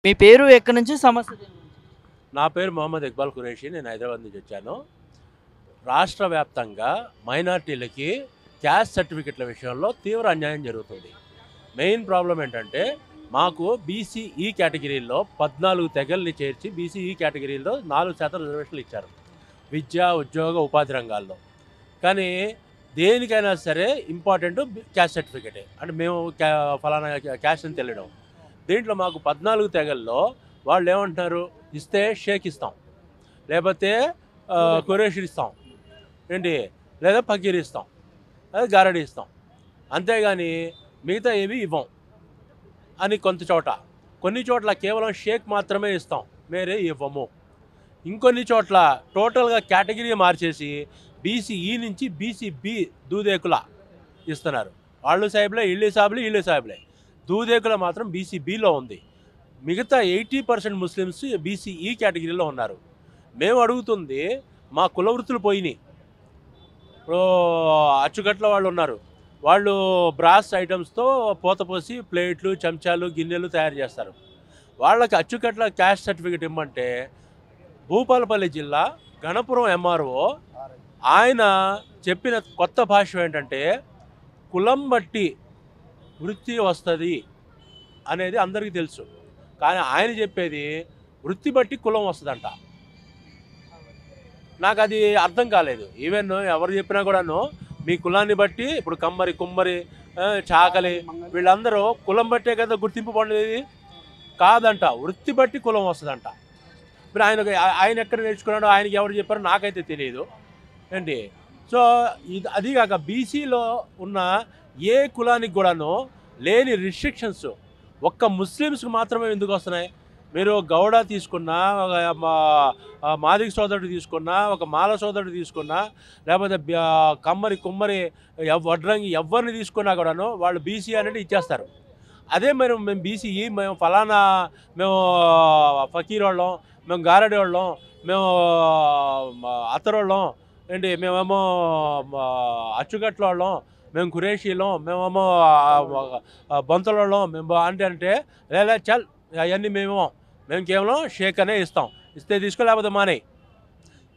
మీ పేరు ఎక్కడి నుంచి సమస్య దేని గురించి? నా పేరు మొహమ్మద్ ఇక్బాల్ ఖురేషి. నేను హైదరాబాద్ నుంచి వచ్చాను. రాష్ట్ర వ్యాప్తంగా మైనార్టీలకి క్యాస్ట్ సర్టిఫికెట్ల విషయంలో తీవ్ర అన్యాయం జరుగుతుంది. మెయిన్ ప్రాబ్లం ఏంటంటే మాకు బీసీఈ కేటగిరీలో 14 తెగల్ని చేర్చి బీసీఈ కేటగిరీలో 4% రిజర్వేషన్లు ఇచ్చారు విద్య, ఉద్యోగ, ఉపాధి రంగాల్లో. కానీ దేనికైనా సరే ఇంపార్టెంట్ క్యాస్ట్ సర్టిఫికెటే. అంటే మేము ఫలానా క్యాస్ట్ అని తెలియడం. దీంట్లో మాకు 14 తెగల్లో వాళ్ళు ఏమంటున్నారు, ఇస్తే షేక్ ఇస్తాం, లేకపోతే ఖురేషి ఇస్తాం, ఏంటి, లేదా ఫకీర్ ఇస్తాం, లేదా గారడి ఇస్తాం, అంతేగాని మిగతా ఏవి ఇవ్వం అని కొన్ని చోట్ల కేవలం షేక్ మాత్రమే ఇస్తాం, మేరే ఇవ్వము. ఇంకొన్ని చోట్ల టోటల్గా కేటగిరీ మార్చేసి బీసీఈ నుంచి బీసీబీ దూదేకుల ఇస్తున్నారు. వాళ్ళు సాహిబ్లే, వీళ్ళు సాహిబ్లే. దూదేకుల మాత్రం బీసీబీలో ఉంది. మిగతా 80% ముస్లిమ్స్ బీసీఈ కేటగిరీలో ఉన్నారు. మేము అడుగుతుంది, మా కుల వృత్తులు పోయినాయి. ఇప్పుడు అచ్చుకట్ల వాళ్ళు ఉన్నారు, వాళ్ళు బ్రాస్ ఐటమ్స్తో పోతపోసి ప్లేట్లు, చెంచాలు, గిన్నెలు తయారు చేస్తారు. వాళ్ళకి అచ్చుకట్ల క్యాస్ట్ సర్టిఫికేట్ ఇవ్వమంటే భూపాలపల్లి జిల్లా గణపురం ఎంఆర్ఓ ఆయన చెప్పిన కొత్త భాష ఏంటంటే కులం బట్టి వృత్తి వస్తుంది అనేది అందరికీ తెలుసు. కానీ ఆయన చెప్పేది వృత్తి బట్టి కులం వస్తుందంట. నాకు అది అర్థం కాలేదు. ఈవెన్ ఎవరు చెప్పినా కూడాను మీ కులాన్ని బట్టి, ఇప్పుడు కమ్మరి, కుమ్మరి, చాకలి వీళ్ళందరూ కులం బట్టే కదా గుర్తింపు పొందేది కాదంట, వృత్తి బట్టి కులం వస్తుందంట. ఇప్పుడు ఆయన ఎక్కడ నేర్చుకున్నాడో, ఆయనకి ఎవరు చెప్పారో నాకైతే తెలియదు ఏంటి. సో అది కాక బీసీలో ఉన్న ఏ కులానికి కూడాను లేని రిస్ట్రిక్షన్స్ ఒక్క ముస్లిమ్స్కి మాత్రమే ఎందుకు వస్తున్నాయి? మీరు గౌడ తీసుకున్నా, ఒక మాదిగ సోదరుడు తీసుకున్నా, ఒక మాల సోదరుడు తీసుకున్నా, లేకపోతే కమ్మరి, కుమ్మరి, వడ్రంగి ఎవరిని తీసుకున్నా కూడాను వాళ్ళు బీసీ అనేది ఇచ్చేస్తారు. అదే మేము బీసీఈ, మేము ఫలానా, మేము ఫకీర్ వాళ్ళం, మేము గారడి వాళ్ళం, మేము అత్తరోళ్ళం ఏంటి, మేమేమో అచ్చుకట్ల వాళ్ళం, మేము ఖురేషీలం, మేమేమో బొంతలోళ్ళం, మేము అంటే లేదా చల్ అవన్నీ మేము కేవలం షేక్ అనే ఇస్తాం, ఇస్తే తీసుకో లేకపోతే మానే.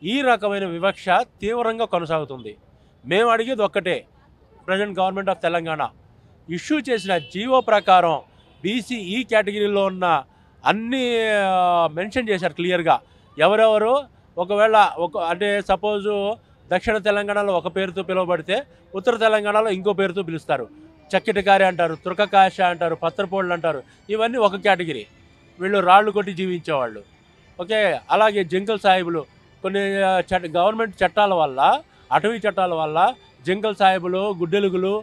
ఈ రకమైన వివక్ష తీవ్రంగా కొనసాగుతుంది. మేము అడిగేది ఒక్కటే, present government of Telangana issue చేసిన జీవో ప్రకారం బీసీఈ కేటగిరీలో ఉన్న అన్నీ మెన్షన్ చేశారు క్లియర్గా. ఎవరెవరు ఒకవేళ అంటే సపోజు దక్షిణ తెలంగాణలో ఒక పేరుతో పిలువబడితే ఉత్తర తెలంగాణలో ఇంకో పేరుతో పిలుస్తారు. చక్కిటకారి అంటారు, తురకకాశ అంటారు, పత్రపోళ్ళు అంటారు. ఇవన్నీ ఒక కేటగిరీ, వీళ్ళు రాళ్ళు కొట్టి జీవించేవాళ్ళు. ఓకే, అలాగే జంగల్ సాహిబులు కొన్ని గవర్నమెంట్ చట్టాల వల్ల, అటవీ చట్టాల వల్ల జంగల్ సాహిబులు, గుడ్డెలుగులు,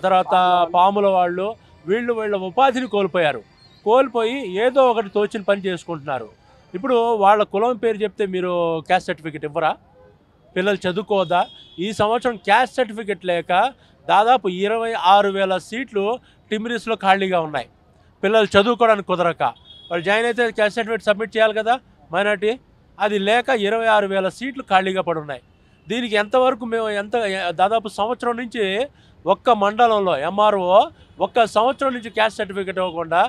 తర్వాత పాముల వాళ్ళు వీళ్ళ ఉపాధిని కోల్పోయి ఏదో ఒకటి తోచిన పని చేసుకుంటున్నారు. ఇప్పుడు వాళ్ళ కులం పేరు చెప్తే మీరు క్యాస్ట్ సర్టిఫికేట్ ఇవ్వరా? పిల్లలు చదువుకోవద్దా? ఈ సంవత్సరం క్యాస్ట్ సర్టిఫికేట్ లేక దాదాపు 26,000 సీట్లు టిమ్రిస్లో ఖాళీగా ఉన్నాయి. పిల్లలు చదువుకోవడానికి కుదరక వాళ్ళు జాయిన్ అయితే క్యాస్ట్ సర్టిఫికేట్ సబ్మిట్ చేయాలి కదా మైనార్టీ. అది లేక 26,000 సీట్లు ఖాళీగా పడి ఉన్నాయి. దీనికి ఎంతవరకు మేము దాదాపు సంవత్సరం నుంచి ఒక్క మండలంలో ఎంఆర్ఓ ఒక్క సంవత్సరం నుంచి క్యాస్ట్ సర్టిఫికేట్ ఇవ్వకుండా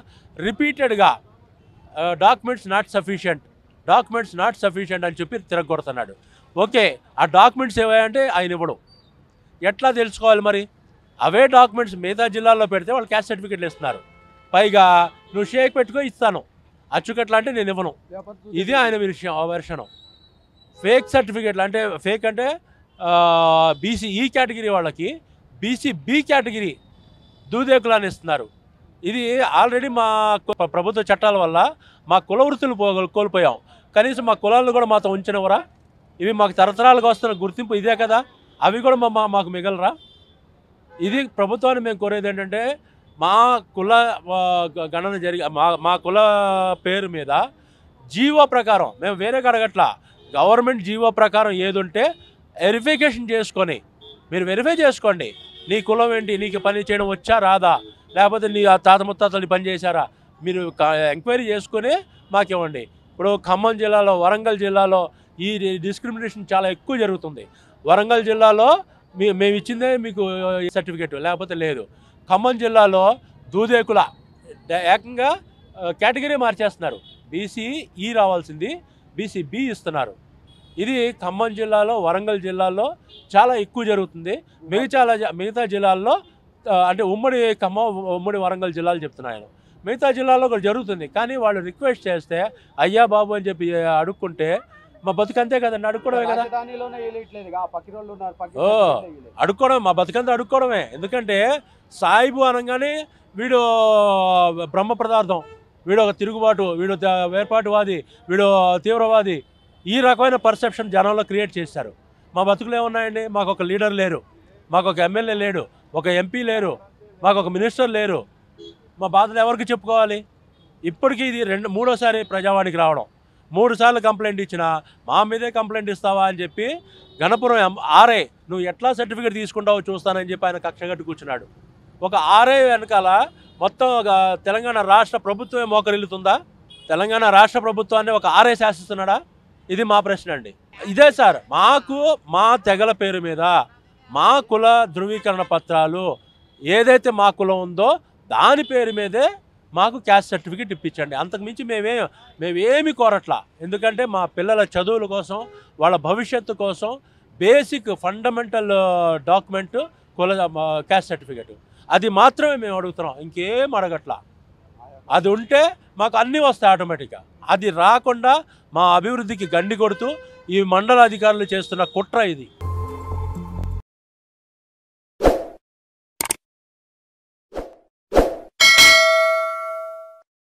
రిపీటెడ్గా డాక్యుమెంట్స్ నాట్ సఫిషియంట్ అని చెప్పి తిరగొడుతున్నాడు. ఓకే, ఆ డాక్యుమెంట్స్ ఏవాయంటే ఆయన ఇవ్వడం ఎట్లా తెలుసుకోవాలి మరి? అవే డాక్యుమెంట్స్ మిగతా జిల్లాల్లో పెడితే వాళ్ళు క్యాస్ట్ సర్టిఫికేట్లు ఇస్తున్నారు. పైగా నువ్వు షేక్ పెట్టుకో ఇస్తాను, అచ్చుకట్ల అంటే నేను ఇవ్వను. ఇది ఆయన వెర్షను. ఫేక్ సర్టిఫికేట్లు అంటే ఫేక్ అంటే బీసీఈ కేటగిరీ వాళ్ళకి బీసీబీ కేటగిరీ దూదేకులని ఇస్తున్నారు. ఇది ఆల్రెడీ మా ప్రభుత్వ చట్టాల వల్ల మా కుల వృత్తులు కోల్పోయాం. కనీసం మా కులాలను కూడా మాతో ఉంచినవరా? ఇవి మాకు తరతరాలుగా వస్తున్న గుర్తింపు ఇదే కదా, అవి కూడా మాకు మిగలరా? ఇది ప్రభుత్వాన్ని మేము కోరేది ఏంటంటే, మా కుల గణన మా కుల పేరు మీద జీవో ప్రకారం మేము వేరే అడగట్లా, గవర్నమెంట్ జీవో ప్రకారం ఏది ఉంటే వెరిఫికేషన్ చేసుకొని, మీరు వెరిఫై చేసుకోండి. నీ కులం ఏంటి, నీకు పని చేయడం వచ్చా రాదా, లేకపోతే నీ తాత ముత్తాతలు పని చేశారా, మీరు ఎంక్వైరీ చేసుకొని మాకివ్వండి. ఇప్పుడు ఖమ్మం జిల్లాలో, వరంగల్ జిల్లాలో ఈ డిస్క్రిమినేషన్ చాలా ఎక్కువ జరుగుతుంది. వరంగల్ జిల్లాలో మేము ఇచ్చిందే మీకు సర్టిఫికేట్, లేకపోతే లేదు. ఖమ్మం జిల్లాలో దూదేకుల ఏకంగా కేటగిరీ మార్చేస్తున్నారు. బీసీ రావాల్సింది బీసీ ఇస్తున్నారు. ఇది ఖమ్మం జిల్లాలో, వరంగల్ జిల్లాలో చాలా ఎక్కువ జరుగుతుంది. మిగతా జిల్లాల్లో అంటే ఉమ్మడి ఖమ్మం, ఉమ్మడి వరంగల్ జిల్లాలు చెప్తున్నాను. మిగతా జిల్లాలో కూడా జరుగుతుంది. కానీ వాళ్ళు రిక్వెస్ట్ చేస్తే అయ్యా బాబు అని చెప్పి అడుక్కుంటే మా బతుకంతే కదండి, అడుక్కోవడమే కదా. అడుక్కోవడం మా బతుకంతా అడుక్కోవడమే. ఎందుకంటే సాయిబు అనగానే వీడు బ్రహ్మ పదార్థం, వీడు ఒక తిరుగుబాటు, వీడు వేర్పాటువాది, వీడు తీవ్రవాది, ఈ రకమైన పర్సెప్షన్ జనంలో క్రియేట్ చేశారు. మా బతుకులు ఏమున్నాయండి? మాకు ఒక లీడర్ లేరు, మాకు ఒక ఎమ్మెల్యే లేడు, ఒక ఎంపీ లేరు, మాకు ఒక మినిస్టర్ లేరు. మా బాధలు ఎవరికి చెప్పుకోవాలి? ఇప్పటికీ ఇది మూడోసారి ప్రజావాణికి రావడం. 3 సార్లు కంప్లైంట్ ఇచ్చినా మా మీదే కంప్లైంట్ ఇస్తావా అని చెప్పి గణపురం ఆర్ఐ నువ్వు ఎట్లా సర్టిఫికేట్ తీసుకుంటావో చూస్తానని చెప్పి ఆయన కక్షగట్టు కూర్చున్నాడు. ఒక ఆర్ఐ వెనకాల మొత్తం తెలంగాణ రాష్ట్ర ప్రభుత్వమే మోకరిల్లుతుందా? తెలంగాణ రాష్ట్ర ప్రభుత్వాన్ని ఒక ఆర్ఐ శాసిస్తున్నాడా? ఇది మా ప్రశ్న అండి. ఇదే సార్, మాకు మా తెగల పేరు మీద మా కుల ధృవీకరణ పత్రాలు ఏదైతే మా కులం ఉందో దాని పేరు మీదే మాకు క్యాస్ట్ సర్టిఫికేట్ ఇప్పించండి. అంతకుమించి మేమేమి కోరట్లా. ఎందుకంటే మా పిల్లల చదువుల కోసం, వాళ్ళ భవిష్యత్తు కోసం basic fundamental document caste certificate, అది మాత్రమే మేము అడుగుతున్నాం, ఇంకేం అడగట్లా. అది ఉంటే మాకు అన్నీ వస్తాయి ఆటోమేటిక్గా. అది రాకుండా మా అభివృద్ధికి గండి కొడుతూ ఈ మండల అధికారులు చేస్తున్న కుట్ర ఇది.